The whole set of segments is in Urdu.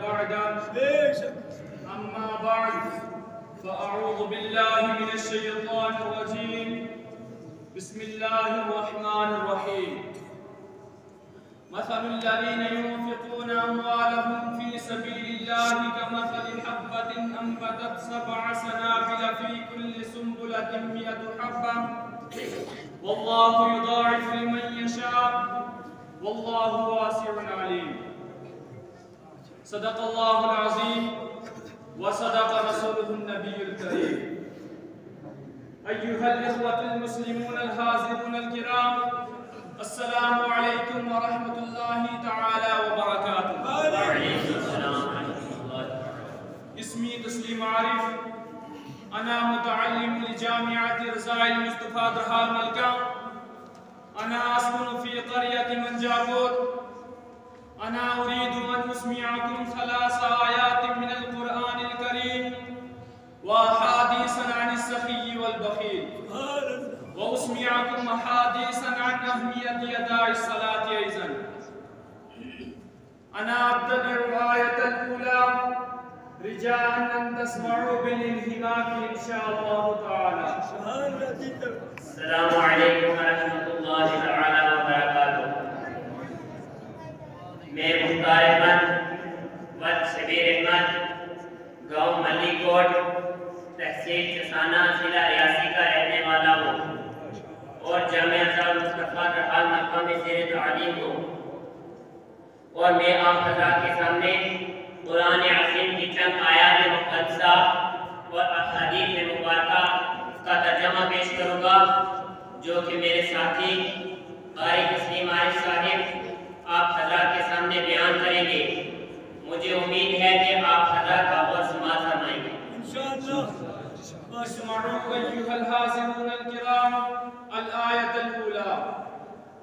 بعدا أما بعد فأعوذ بالله من الشيطان الرجيم بسم الله الرحمن الرحيم مثل الذين ينفقون أموالهم في سبيل الله كمثل حبة أنبتت 7 سنابل في كل سنبلة 100 حبة والله يضاعف لمن يشاء والله واسع عليم صدق الله العظيم وصدق رسوله النبي الكريم أيها الإخوة المسلمون الحاضرون الكرام السلام عليكم ورحمة الله تعالى وبركاته. وعليكم السلام ورحمة الله وبركاته. اسمي تسليم عارف، أنا متعلم لجامعة رضا المصطفى درحال ملكة. أنا أسكن في قرية منجابوت. أنا أريد أن أسمعكم 3 آيات من القرآن الكريم وأحاديثا عن السخي والبخيل، وأسمعكم أحاديثا عن أهمية أداء الصلاة أيضا. أنا أبتدئ الآية الأولى رجاء أن تسمعوا بالانهماك إن شاء الله تعالى. السلام عليكم ورحمة الله تعالى وبركاته. میں مختار احمد ود شبیر احمد گاؤں ملی کوٹ تحصیل چسانہ ضلع ریاسی کا رہنے والا ہوں اور جامعہ مصطفیٰ درحال مکہ میں زیر تعلیم ہوں، اور میں آپ حضرات کے سامنے قرآن عظیم کی چند آیات مقدسہ اور احادیث مبارکہ کا ترجمہ پیش کروں گا جو کہ میرے ساتھی قاری تسلیم عارف صاحب آپ حضرات کے سامنے بیان کریں گے. مجھے امید ہے کہ آپ حضرات کا غور سماعت فرمائیں گے انشاءاللہ. اسمعوا أيها الحاضرون الكرام الآية الأولى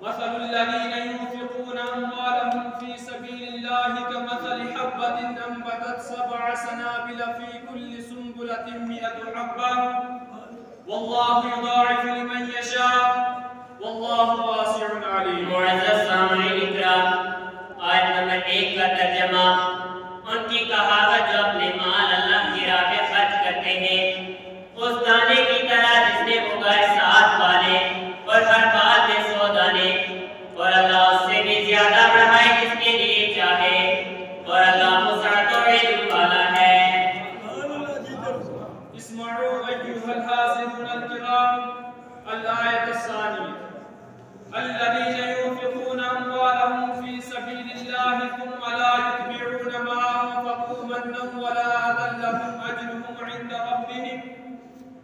مثل الذين ينفقون أموالهم في سبيل الله كمثل حبة أنبتت 7 سنابل في كل سنبلة 100 حبة والله يضاعف لمن يشاء والله واسع عليم. معزز سامعین اکرام، آیت نمبر 1 کا ترجمہ ان کی کہاوت جو اپنے مال اللہ کی راہ میں خرچ کرتے ہیں اس دانے کی طرح جس نے اگائے 7 بالیں اور ہر بال میں 100 دانے، اور اللہ اس سے بھی زیادہ بڑھائے جس کے لیے چاہے، اور اللہ وسعت و علم والا ہے. اسمعوا أيها الحاضرون الكرام الآية الثانية الذين ينفقون أموالهم في سبيل الله ثم لا يتبعون ما أنفقوا منا ولا أذى لهم أجرهم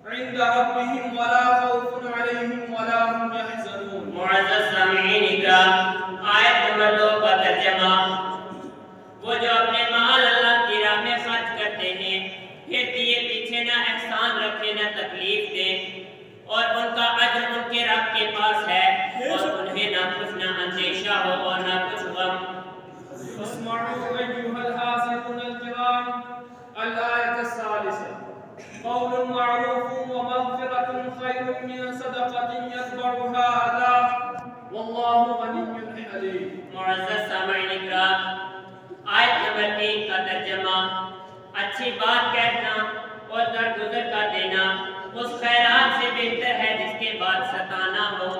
عند ربهم ولا خوف عليهم ولا هم يحزنون. معزز سامعین اکرام، آیت نمبر 2 کا ترجمہ وہ جو اپنے مال اللہ کی راہ میں خرچ کرتے ہیں پھر دیے پیچھے نہ احسان رکھے نہ تکلیف دے، اور ان کا اجر ان کے رب کے پاس ہے اور انہیں نہ کچھ نہ اندیشہ ہو اور نہ کچھ غم. اسمعوا أيها الحاضرون الكرام الآية الثالثة قول معروف ومغفرة خير من صدقة يتبعها أذى والله غني حليم. معزز سامعین اکرام، آیت نمبر 3 کا ترجمہ اچھی بات کہنا اور درگزر کا دینا اس خیرات سے بہتر ہے جس کے بعد ستانا ہو.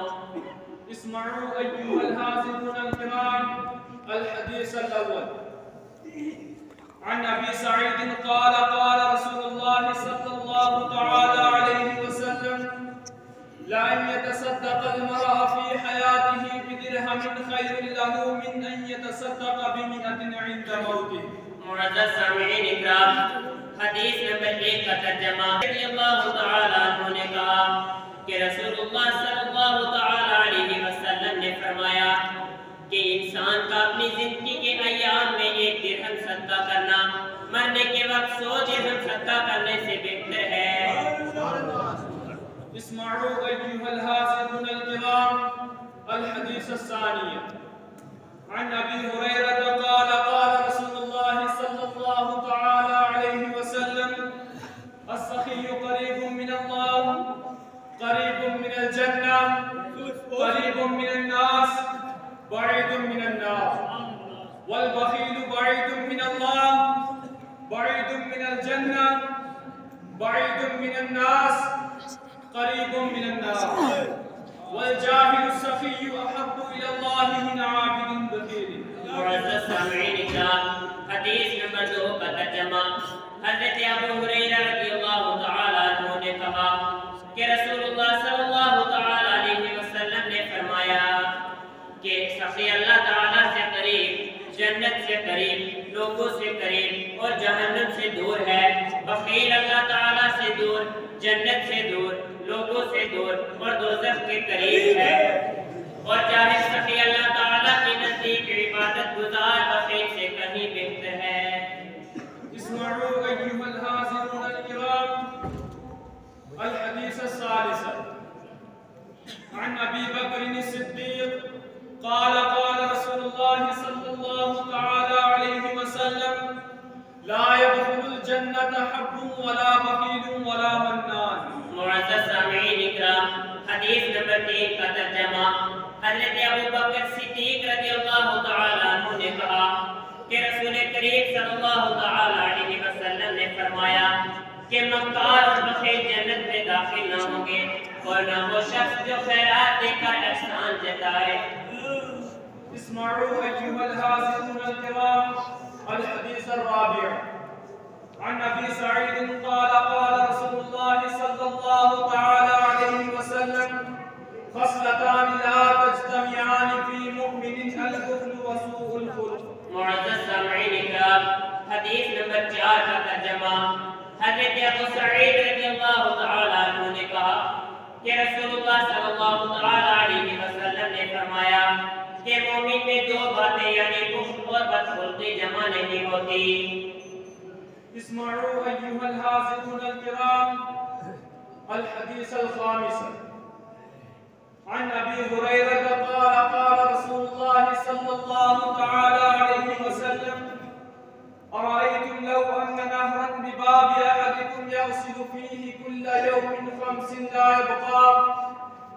اسمعوا أيها الحاضرون الكرام الحديث الأول عن أبي سعيد قال قال رسول الله صلى الله تعالى عليه وسلم لأن يتصدق المرء في حياته بدرهم خير له من أن يتصدق ب100 عند موته. معزز سامعین اکرام، حدیث نمبر 1 کا ترجمہ رضی اللہ تعالیٰ عنہ نے کہا کہ رسول اللہ صلی اللہ تعالیٰ علیہ وسلم نے فرمایا کہ انسان کا اپنی زندگی کے ایام میں 1 درہم صدقہ کرنا مرنے کے وقت 100 درہم صدقہ کرنے سے بہتر ہے. اسمعوا أيها الحاضرون الكرام الحديث الثاني عن أبي هريرة قال قال رسول الله صلى الله تعالى عليه وسلم السخي قريب من الله قريب من الجنة قريب من الناس بعيد من النار. والبخيل بعيد من الله بعيد من الجنة بعيد من الناس قريب من النار والجاهل السخي أحب إلى الله من عابد بخيل. معزز سامعین اکرام، حدیث نمبر 2 کا ترجمہ۔ حضرت ابو ہریرہ رضی اللہ تعالیٰ عنہ نے کہا کہ رسول اللہ صلی اللہ تعالیٰ علیہ وسلم نے فرمایا کہ سخی اللہ تعالیٰ سے قریب، جنت سے قریب، لوگوں سے قریب اور جہنم سے دور ہے۔ بخیل اللہ تعالیٰ سے دور، جنت سے دور، لوگوں سے دور اور دوزخ کے قریب ہے۔ اور جاہل سخی اللہ تعالیٰ کے نزدیک عبادت گزار بخیل سے کہیں بہتر ہے۔ اسمعوا أيها الحاضرون الكرام الحديث الثالث عن أبي بكر الصديق قال قال رسول الله صلى الله تعالى عليه وسلم لا يدخل الجنة حب ولا بخيل ولا منان. معزز سامعین اکرام، حدیث نمبر 3 کا ترجمہ۔ حضرت ابو بکر صدیق رضی اللہ تعالیٰ عنہ نے کہا کہ رسول کریم صلی اللہ تعالیٰ علیہ وسلم نے فرمایا کہ مکار اور بخیل جنت میں داخل نہ ہوں گے اور نہ وہ شخص جو خیرات دے کر احسان جتائے۔ اسمعوا أيها الحاضرون الكرام الحديث الرابع عن أبي سعيد قال قال رسول الله صلى الله تعالى عليه وسلم خصلتان لا تجتمعان في مؤمن البخل وسوء الخلق. معزز سامعین اکرام، حدیث نمبر 4 کا ترجمہ۔ حضرت ابو سعید رضی اللہ تعالیٰ عنہ نے کہا کہ رسول اللہ صلی اللہ تعالیٰ علیہ وسلم نے فرمایا کہ مومن میں 2 باتیں یعنی بخل اور بدخلقی جمع نہیں ہوتی۔ اسمعوا أيها الحاضرون الكرام الحديث الخامس عن أبي هريرة قال قال رسول الله صلى الله تعالى عليه وسلم أرأيتم لو أن نهرا بباب أحدكم يغسل فيه كل يوم 5 لا يبقى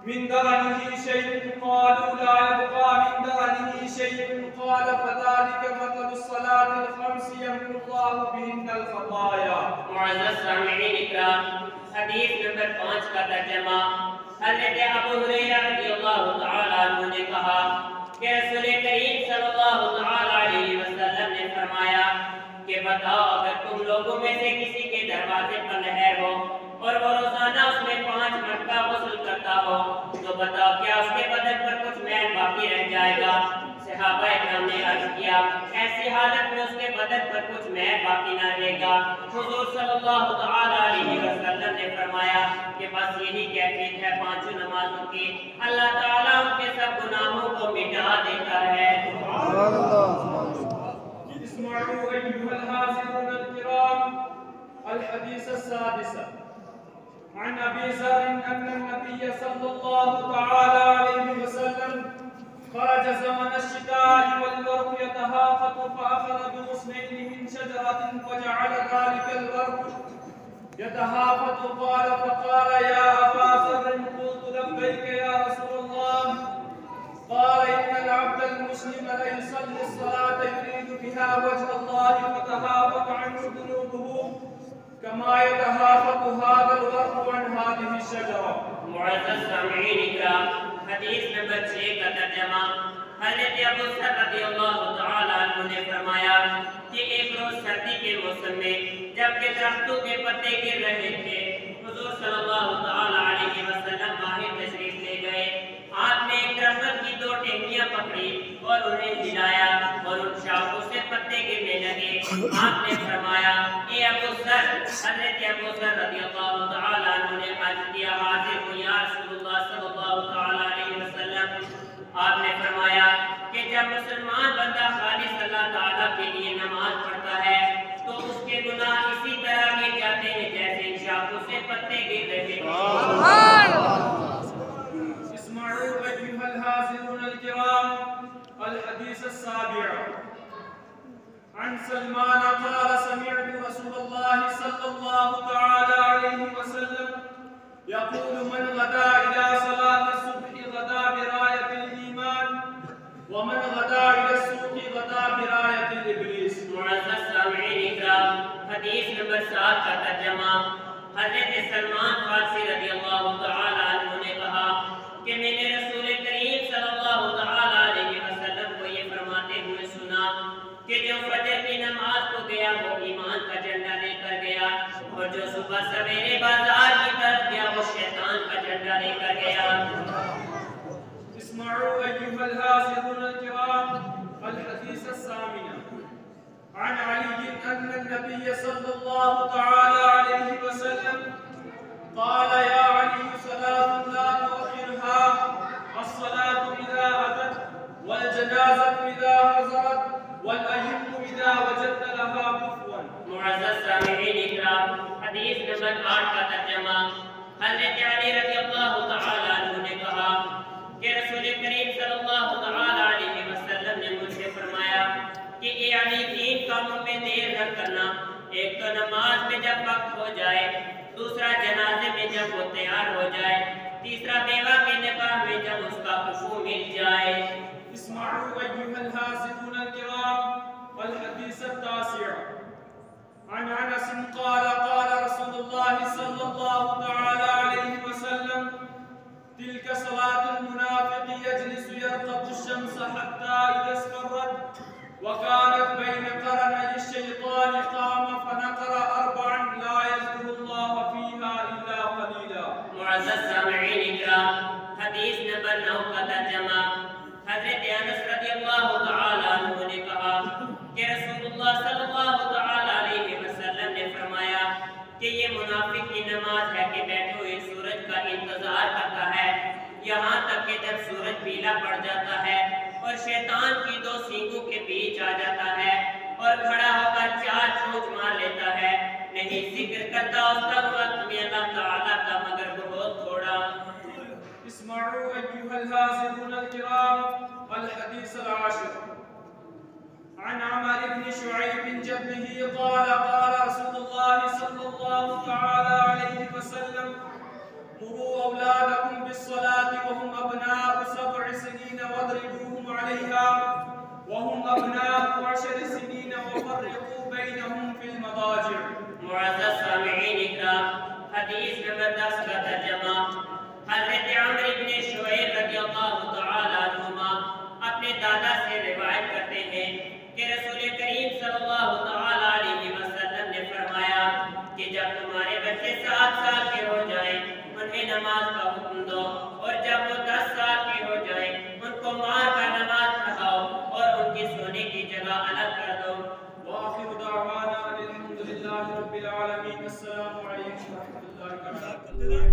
من درنه شيء قالوا لا يبقى من درنه شيء قال فذلك مثل الصلاة الخمس يمحو الله بهن الخطايا. معزز سامعین اکرام، حدیث نمبر 5 کا ترجمہ۔ حضرت ابو ہریرہ رضی اللہ تعالیٰ عنہ نے کہا کہ رسول کریم صلی اللہ تعالیٰ علیہ وسلم نے فرمایا کہ بتاؤ اگر تم لوگوں میں سے کسی کے دروازے پر نہر ہو اور وہ روزانہ اس میں 5 مرتبہ غسل کرتا ہو تو بتاؤ کیا اس کے بدن پر کچھ میل باقی رہ جائے گا؟ صحابہ اکرام نے عرض کیا ایسی حالت میں اس کے بدن پر کچھ میل باقی نہ رہے گا۔ حضور صلی اللہ تعالیٰ علیہ وسلم نے فرمایا کہ بس یہی کیفیت ہے 5 نمازوں کی، اللہ تعالیٰ ان کے سب گناہوں کو مٹا دیتا ہے۔ اسمعوا أيها الحاضرون الكرام الحديث السادس عن أبي ذر أن النبي صلى الله تعالى عليه وسلم خرج زمن الشتاء والورق يتهافت فأخذ بغصنين من شجرة فجعل ذلك الورق يتهافت فقال يا أبا ذر قلت لبيك يا رسول الله قال إن العبد المسلم ليصلي الصلاة يريد بها وجه الله فتهافت عنه ذنوبه كما يتهافت هذا الورق عن هذه الشجرة. معزز سامعین اکرام، حدیث نمبر 6 کا ترجمہ۔ حضرت ابو ذر رضی اللہ تعالیٰ عنہ نے فرمایا کہ ایک روز سردی کے موسم میں جب کہ درختوں کے پتے گر رہے تھے حضور صلی اللہ تعالیٰ علیہ وسلم باہر تشریف لے گئے۔ آپ نے ایک درخت کی 2 ٹہنیاں پکڑی اور انہیں ہلایا اور ان شاخوں سے پتے گرنے لگے۔ آپ نے فرمایا اے ابو ذر، حضرت ابو ذر رضی اللہ تعالیٰ عنہ نے عرض کیا حاضر ہوں یا رسول اللہ صلی اللہ تعالیٰ علیہ وسلم۔ آپ نے فرمایا کہ جب مسلمان بندہ خالص اللہ تعالیٰ کے لیے نماز پڑھتا ہے تو اس کے گناہ اسی طرح گر جاتے ہیں جیسے ان شاخوں سے پتے گر رہے ہیں۔ اسمعوا أيها الحاضرون الكرام الحديث السابع عن سلمان قال سمعت رسول الله صلى الله تعالى عليه وسلم يقول من غدا إلى صلاة الصبح غدا براية الإيمان ومن غدا إلى السوق غدا براية نمبر 7 کا ترجمہ حضرت سلمان فارسی رضی اللہ تعالی عنہ نے کہا کہ میں نے رسول کریم صلی اللہ تعالی علیہ وسلم کو یہ فرماتے ہوئے سنا کہ جو فجر کی نماز کو گیا وہ ایمان کا جھنڈا لے کر گیا، اور جو صبح سویرے بازار کی طرف گیا وہ شیطان کا جھنڈا لے کر گیا۔ اسمعوا أيها الحاضرون الكرام الحديث الثامن عن علي أن النبي صلى الله تعالى عليه وسلم قال يا علي ثلاث لا تؤخرها الصلاة إذا أتت والجنازة إذا حضرت والأيم إذا وجدت لها كفوا۔ معزز سامعین اکرام، حدیث نمبر 8 کا ترجمہ حضرت علی رضی اللہ تعالی عنہ نے کہا کہ رسول کریم صلی اللہ تعالی علیہ وسلم نے مجھ سے فرمایا کہ اے علی تین کاموں میں دیر نہ کرنا، ایک تو نماز میں جب وقت ہو جائے، دوسرا جنازے میں جب وہ تیار ہو جائے، تیسرا بیوہ کے نکاح میں جب اس کا کفو مل جائے۔ اسمعوا أيها الحاضرون الكرام الحديث التاسع عن أنس قال قال رسول الله صلى الله تعالى عليه وسلم تلك صلاة المنافق يجلس يرقب الشمس حتى إذا اصفرت وكانت بين قرني الشيطان قام فنقر أربعا لا يذكر الله فيها إلا قليلا۔ معزز سامعین اکرام، حدیث نمبر 9 کا ترجمہ حضرت انس رضی اللہ تعالی عنہ نے کہا کہ رسول اللہ صلی اللہ تعالی علیہ وسلم نے فرمایا کہ یہ منافق کی نماز ہے کہ بیٹھے ہوئے سورج کا انتظار کرتا ہے یہاں تک کہ جب سورج پیلا پڑ جاتا ہے اور شیطان کی دو سینگوں کے بیچ آ جاتا ہے اور کھڑا ہو کر 4 چونچ مار لیتا ہے، نہیں ذکر کرتا اس کا وقت میں اللہ تعالیٰ کا مگر بہت تھوڑا۔ اسمعوا أيها الحاضرون الكرام الحديث العاشر عن عمر بن شعيب جده قال قال رسول الله صلى الله تعالى عليه وسلم مروا أولادكم بالصلاة وهم أبناء 7 سنين واضربوهم عليها وهم أبناء 10 سنين وفرقوا بينهم في المضاجع۔ معزز سامعین اکرام، حدیث نمبر 10 کا ترجمہ حضرت عمر بن شعیب رضی اللہ تعالی عنہما اپنے دادا سے روایت کرتے ہیں کہ رسول کریم صلی اللہ تعالی علیہ وسلم نے فرمایا کہ جب تمہارے بچے 7 سال کے ہو جائیں انہیں نماز کا حکم دو، اور جب وہ 10 سال کے ہو جائیں ان کو مار کر نماز پڑھاؤ اور ان کی سونے کی جگہ الگ کر دو۔ وآخر دعوانا الحمد لله رب العالمين۔ السلام عليكم ورحمة الله وبركاته۔